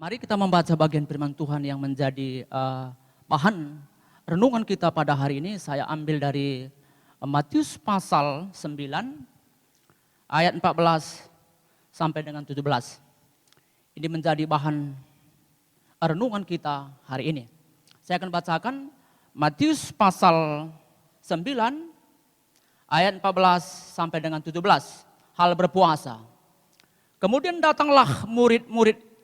Mari kita membaca bagian firman Tuhan yang menjadi bahan renungan kita pada hari ini. Saya ambil dari Matius pasal 9 ayat 14 sampai dengan 17. Ini menjadi bahan renungan kita hari ini. Saya akan bacakan Matius pasal 9 ayat 14 sampai dengan 17. Hal berpuasa. Kemudian datanglah murid-murid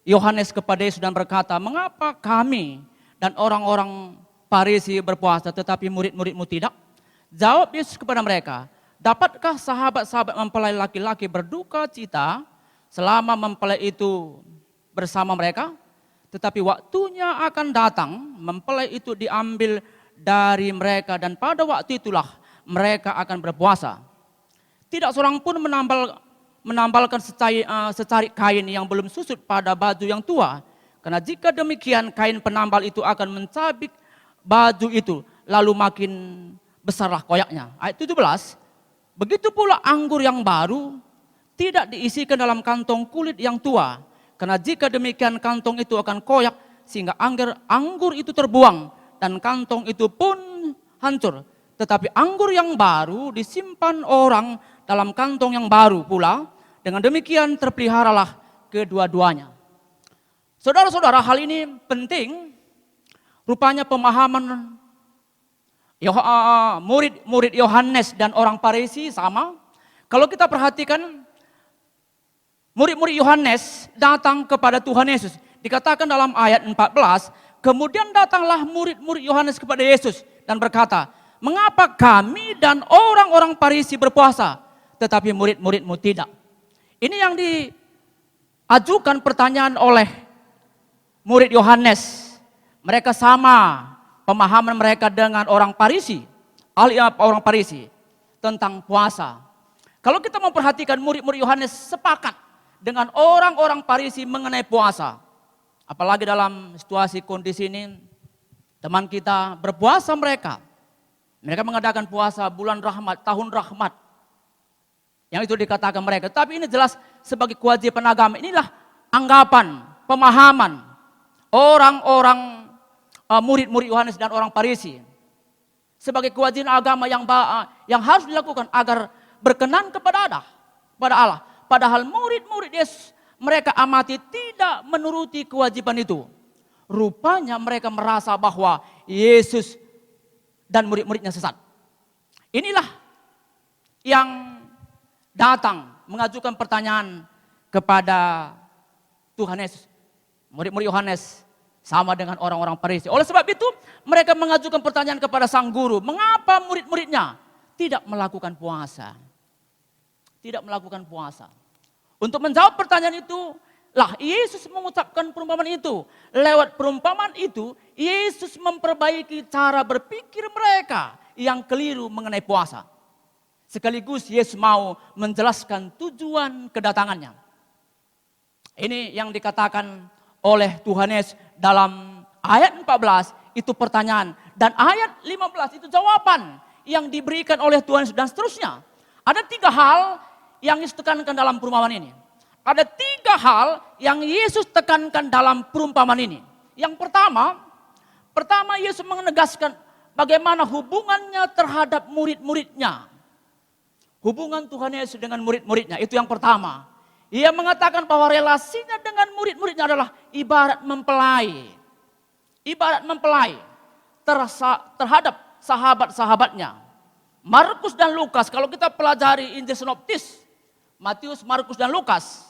Yohanes kepada Yesus dan berkata, "Mengapa kami dan orang-orang Farisi berpuasa tetapi murid-muridmu tidak?" Jawab Yesus kepada mereka, "Dapatkah sahabat-sahabat mempelai laki-laki berduka cita selama mempelai itu bersama mereka? Tetapi waktunya akan datang, mempelai itu diambil dari mereka dan pada waktu itulah mereka akan berpuasa. Tidak seorang pun menambalkan secarik kain yang belum susut pada baju yang tua. Karena jika demikian kain penambal itu akan mencabik baju itu, lalu makin besarlah koyaknya." Ayat 17, "Begitu pula anggur yang baru tidak diisikan dalam kantong kulit yang tua. Karena jika demikian kantong itu akan koyak sehingga anggur itu terbuang dan kantong itu pun hancur. Tetapi anggur yang baru disimpan orang dalam kantong yang baru pula. Dengan demikian terpeliharalah kedua-duanya." Saudara-saudara, hal ini penting. Rupanya pemahaman murid Yohanes dan orang Farisi sama. Kalau kita perhatikan, murid-murid Yohanes datang kepada Tuhan Yesus. Dikatakan dalam ayat 14, kemudian datanglah murid-murid Yohanes kepada Yesus dan berkata, "Mengapa kami dan orang-orang Farisi berpuasa, tetapi murid-muridmu tidak?" Ini yang diajukan pertanyaan oleh murid Yohanes. Mereka sama pemahaman mereka dengan orang Farisi, orang Farisi tentang puasa. Kalau kita memperhatikan murid-murid Yohanes sepakat dengan orang-orang Farisi mengenai puasa. Apalagi dalam situasi kondisi ini, teman kita berpuasa mereka mengadakan puasa bulan rahmat, tahun rahmat. Yang itu dikatakan mereka. Tapi ini jelas sebagai kewajiban agama. Inilah anggapan, pemahaman orang-orang murid-murid Yohanes dan orang Farisi. Sebagai kewajiban agama yang harus dilakukan agar berkenan kepada Allah. Padahal murid-murid Yesus mereka amati tidak menuruti kewajiban itu. Rupanya mereka merasa bahwa Yesus dan murid-muridnya sesat. Inilah yang datang mengajukan pertanyaan kepada Tuhan Yesus. Murid-murid Yohanes sama dengan orang-orang Farisi. Oleh sebab itu mereka mengajukan pertanyaan kepada sang guru. Mengapa murid-muridnya tidak melakukan puasa? Tidak melakukan puasa. Untuk menjawab pertanyaan itu, lah Yesus mengucapkan perumpamaan itu. Lewat perumpamaan itu, Yesus memperbaiki cara berpikir mereka yang keliru mengenai puasa. Sekaligus Yesus mau menjelaskan tujuan kedatangannya. Ini yang dikatakan oleh Tuhan Yesus dalam ayat 14 itu pertanyaan. Dan ayat 15 itu jawaban yang diberikan oleh Tuhan Yesus dan seterusnya. Ada 3 hal yang Yesus tekankan dalam perumpamaan ini. Ada 3 hal yang Yesus tekankan dalam perumpamaan ini. Yang pertama Yesus menegaskan bagaimana hubungannya terhadap murid-muridnya. Hubungan Tuhan Yesus dengan murid-muridnya, itu yang pertama. Ia mengatakan bahwa relasinya dengan murid-muridnya adalah ibarat mempelai. Ibarat mempelai terhadap sahabat-sahabatnya. Markus dan Lukas, kalau kita pelajari Injil Sinoptis, Matius, Markus dan Lukas,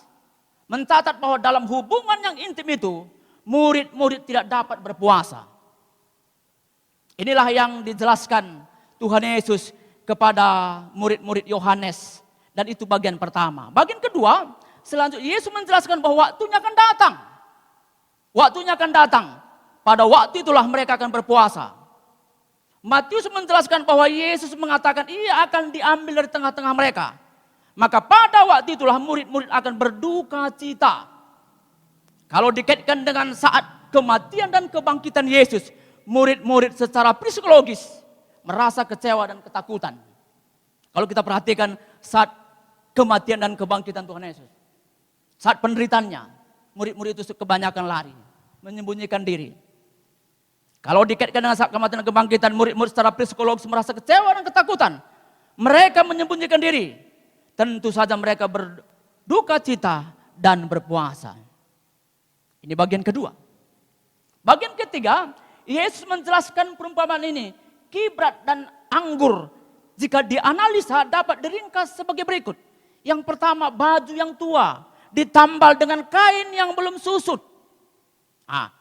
mencatat bahwa dalam hubungan yang intim itu, murid-murid tidak dapat berpuasa. Inilah yang dijelaskan Tuhan Yesus kepada murid-murid Yohanes. Dan itu bagian pertama. Bagian kedua, selanjutnya Yesus menjelaskan bahwa waktunya akan datang. Waktunya akan datang. Pada waktu itulah mereka akan berpuasa. Matius menjelaskan bahwa Yesus mengatakan ia akan diambil dari tengah-tengah mereka. Maka pada waktu itulah murid-murid akan berduka cita. Kalau dikaitkan dengan saat kematian dan kebangkitan Yesus, murid-murid secara psikologis merasa kecewa dan ketakutan. Kalau kita perhatikan saat kematian dan kebangkitan Tuhan Yesus, saat penderitaannya, murid-murid itu kebanyakan lari, menyembunyikan diri. Kalau dikaitkan dengan saat kematian dan kebangkitan, murid-murid secara psikologis merasa kecewa dan ketakutan. Mereka menyembunyikan diri. Tentu saja mereka berduka cita dan berpuasa. Ini bagian kedua. Bagian ketiga, Yesus menjelaskan perumpamaan ini. Kibrat dan anggur jika dianalisa dapat diringkas sebagai berikut. Yang pertama, baju yang tua ditambal dengan kain yang belum susut.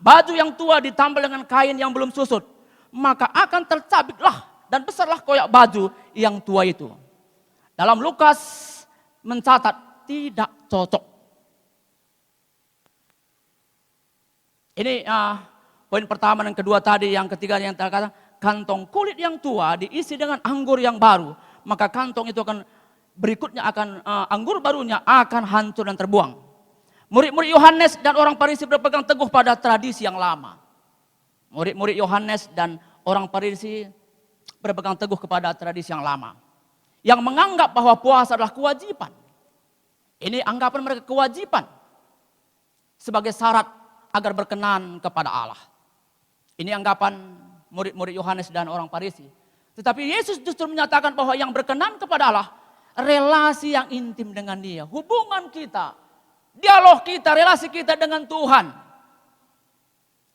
Baju yang tua ditambal dengan kain yang belum susut, maka akan tercabiklah dan besarlah koyak baju yang tua itu. Dalam Lukas mencatat tidak cocok. Ini poin pertama dan kedua tadi, yang ketiga yang terkata kantong kulit yang tua diisi dengan anggur yang baru, maka kantong itu akan berikutnya akan anggur barunya akan hancur dan terbuang. Murid-murid Yohanes dan orang Farisi berpegang teguh pada tradisi yang lama. Murid-murid Yohanes dan orang Farisi berpegang teguh kepada tradisi yang lama, yang menganggap bahwa puasa adalah kewajiban. Ini anggapan mereka kewajiban sebagai syarat agar berkenan kepada Allah. Ini anggapan murid-murid Yohanes dan orang Farisi. Tetapi Yesus justru menyatakan bahwa yang berkenan kepada Allah, relasi yang intim dengan Dia, hubungan kita, dialog kita, relasi kita dengan Tuhan.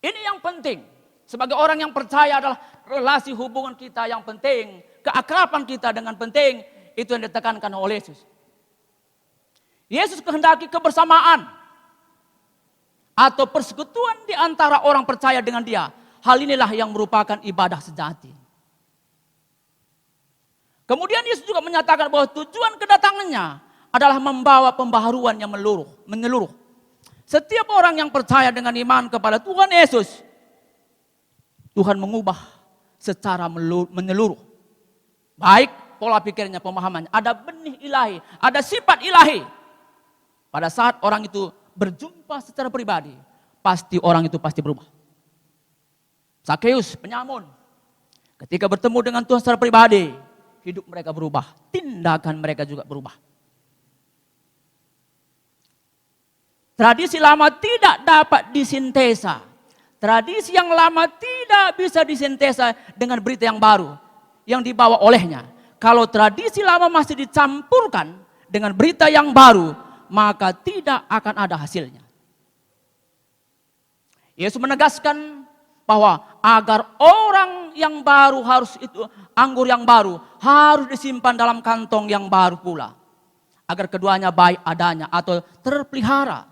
Ini yang penting. Sebagai orang yang percaya adalah relasi hubungan kita yang penting, keakraban kita dengan penting, itu yang ditekankan oleh Yesus. Yesus kehendaki kebersamaan atau persekutuan di antara orang percaya dengan Dia. Hal inilah yang merupakan ibadah sejati. Kemudian Yesus juga menyatakan bahwa tujuan kedatangannya adalah membawa pembaharuan yang menyeluruh. Setiap orang yang percaya dengan iman kepada Tuhan Yesus, Tuhan mengubah secara menyeluruh. Baik pola pikirnya, pemahamannya, ada benih ilahi, ada sifat ilahi. Pada saat orang itu berjumpa secara pribadi, pasti orang itu pasti berubah. Sakeus, penyamun, ketika bertemu dengan Tuhan secara pribadi, hidup mereka berubah, tindakan mereka juga berubah. Tradisi lama tidak dapat disintesa. Tradisi yang lama tidak bisa disintesa dengan berita yang baru yang dibawa olehnya. Kalau tradisi lama masih dicampurkan dengan berita yang baru, maka tidak akan ada hasilnya. Yesus menegaskan bahwa agar orang yang baru anggur yang baru harus disimpan dalam kantong yang baru pula. Agar keduanya baik adanya atau terpelihara.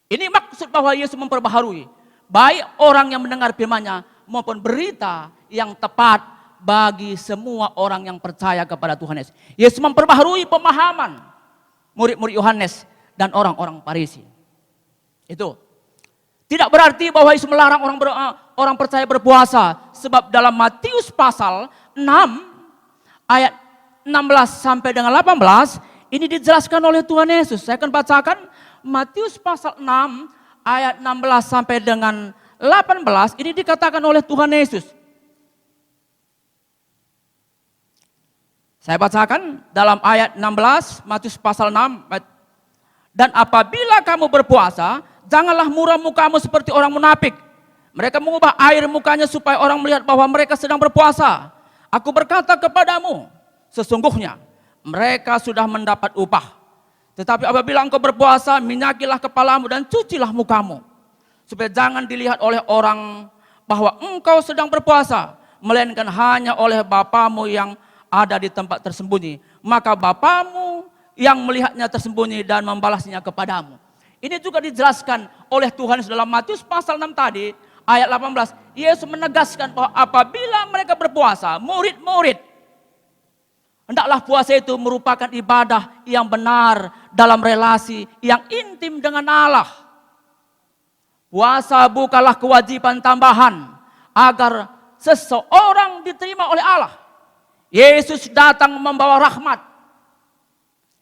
Ini maksud bahwa Yesus memperbaharui baik orang yang mendengar firman-Nya maupun berita yang tepat bagi semua orang yang percaya kepada Tuhan Yesus. Yesus memperbaharui pemahaman murid-murid Yohanes dan orang-orang Farisi. Itu tidak berarti bahwa Yesus melarang orang percaya berpuasa, sebab dalam Matius pasal 6 ayat 16 sampai dengan 18 ini dijelaskan oleh Tuhan Yesus. Saya akan bacakan Matius pasal 6 ayat 16 sampai dengan 18, ini dikatakan oleh Tuhan Yesus. Saya bacakan dalam ayat 16 Matius pasal 6. Dan apabila kamu berpuasa, janganlah muram mukamu seperti orang munafik. Mereka mengubah air mukanya supaya orang melihat bahwa mereka sedang berpuasa. Aku berkata kepadamu, sesungguhnya mereka sudah mendapat upah. Tetapi apabila engkau berpuasa, minyakilah kepalamu dan cucilah mukamu. Supaya jangan dilihat oleh orang bahwa engkau sedang berpuasa, melainkan hanya oleh Bapamu yang ada di tempat tersembunyi. Maka Bapamu yang melihatnya tersembunyi dan membalasnya kepadamu. Ini juga dijelaskan oleh Tuhan dalam Matius pasal 6 tadi, ayat 18. Yesus menegaskan bahwa apabila mereka berpuasa, murid-murid, hendaklah puasa itu merupakan ibadah yang benar dalam relasi yang intim dengan Allah. Puasa bukanlah kewajiban tambahan agar seseorang diterima oleh Allah. Yesus datang membawa rahmat,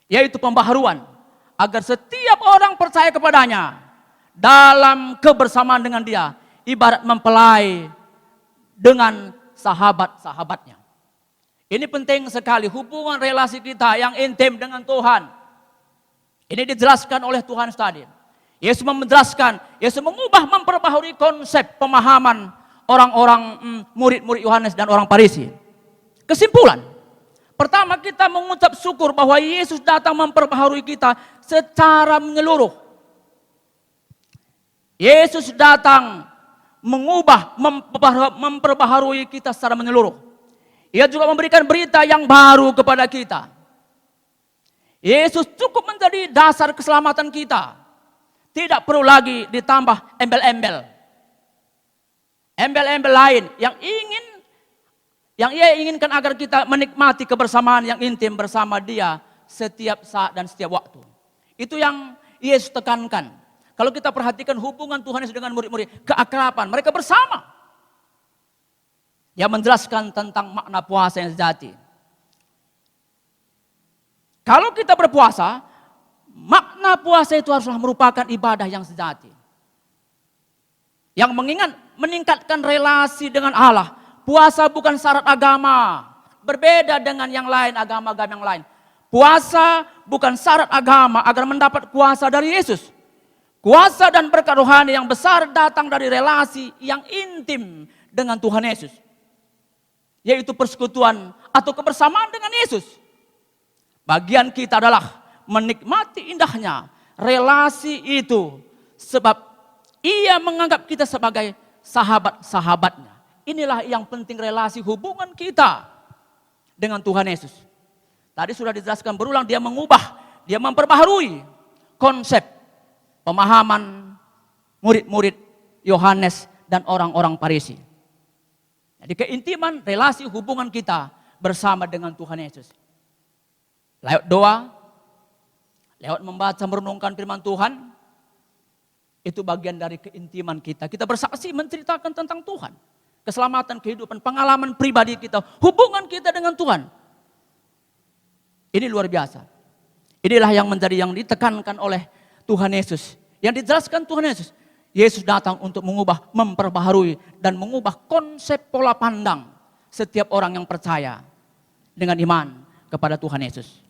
yaitu pembaharuan, agar setiap orang percaya kepadanya dalam kebersamaan dengan Dia, ibarat mempelai dengan sahabat-sahabatnya. Ini penting sekali, hubungan relasi kita yang intim dengan Tuhan. Ini dijelaskan oleh Tuhan tadi. Yesus menjelaskan, Yesus mengubah, memperbaharui konsep pemahaman orang-orang murid-murid Yohanes dan orang Farisi. Kesimpulan, pertama kita mengucap syukur bahwa Yesus datang memperbaharui kita secara menyeluruh. Yesus datang mengubah, memperbaharui kita secara menyeluruh. Ia juga memberikan berita yang baru kepada kita. Yesus cukup menjadi dasar keselamatan kita. Tidak perlu lagi ditambah embel-embel. Embel-embel lain yang ia inginkan agar kita menikmati kebersamaan yang intim bersama Dia setiap saat dan setiap waktu. Itu yang Yesus tekankan. Kalau kita perhatikan hubungan Tuhan Yesus dengan murid-murid, keakraban mereka bersama. Dia menjelaskan tentang makna puasa yang sejati. Kalau kita berpuasa, makna puasa itu haruslah merupakan ibadah yang sejati. Yang meningkatkan relasi dengan Allah. Puasa bukan syarat agama. Berbeda dengan yang lain, agama-agama yang lain. Puasa bukan syarat agama agar mendapat kuasa dari Yesus. Kuasa dan berkat rohani yang besar datang dari relasi yang intim dengan Tuhan Yesus. Yaitu persekutuan atau kebersamaan dengan Yesus. Bagian kita adalah menikmati indahnya relasi itu. Sebab ia menganggap kita sebagai sahabat-sahabatnya. Inilah yang penting relasi hubungan kita dengan Tuhan Yesus. Tadi sudah dijelaskan berulang, dia mengubah, dia memperbaharui konsep pemahaman murid-murid Yohanes dan orang-orang Farisi. Jadi keintiman relasi hubungan kita bersama dengan Tuhan Yesus. Lewat doa, lewat membaca merenungkan firman Tuhan, itu bagian dari keintiman kita. Kita bersaksi menceritakan tentang Tuhan. Keselamatan, kehidupan, pengalaman pribadi kita, hubungan kita dengan Tuhan. Ini luar biasa. Inilah yang menjadi yang ditekankan oleh Tuhan Yesus. Yang dijelaskan Tuhan Yesus. Yesus datang untuk mengubah, memperbaharui, dan mengubah konsep pola pandang setiap orang yang percaya dengan iman kepada Tuhan Yesus.